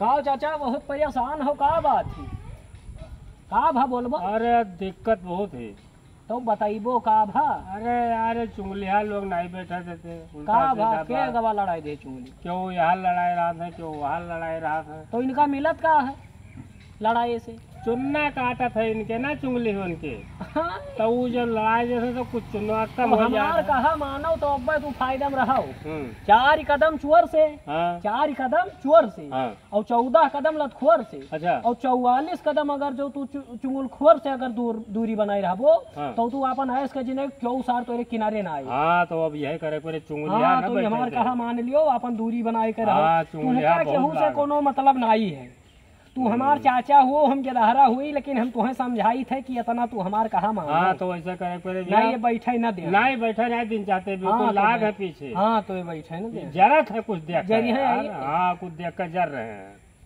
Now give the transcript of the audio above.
का चाचा बहुत परेशान हो, का बात थी? का भा बोलबो? अरे दिक्कत बहुत है। तो बताइबो का भा? अरे यार चुंगलिया लोग नहीं बैठे थे, का भा के गवा लड़ाई दे चुंगली? क्यों यहाँ लड़ाई रहा था, क्यों वहाँ लड़ाई रहा था। तो इनका मिलत का है लड़ाई से? चुनना काटा था इनके ना चुंगली हो उनके। हाँ? तो वो जब लड़ाई जैसे तो कुछ चुनवा कम तो हो हमार जाए। कहा मानो तो अब तू फायदा में रहो। 4 कदम चुअर से, हाँ 4 कदम चुअर से हाँ और 14 कदम लतखुअर से अच्छा और 44 कदम अगर जो तू चुंगलखुअर से अगर दूरी बनाई रहबो हाँ। तो तू अपन ऐस के जिने क्यों सार तोरे किनारे ना आए। हाँ तो अब यही करे पड़े चुंगलिया हाँ ना तो बैठे हमार थे। कहा मान लियो अपन दूरी बनाए के हाँ, रहो। चुंगलिया तुमका केहू बहुत से लाग। कोनो मतलब नहीं है। तू हमार चाचा हो, हम गेदहरा हुई, लेकिन हम तुम्हें समझाई थे कि इतना तू हमार कहा मान। हाँ तो ऐसा करे पड़े। नहीं ये बैठे न दे। नहीं बैठे नहीं दिन चाहते, हाँ, बिल्कुल तो लाग मैं- है पीछे। हाँ तो ये बैठे न दे। जरत है कुछ देख जरी है कर। आई। हाँ कुछ देख कर जर रहे हैं।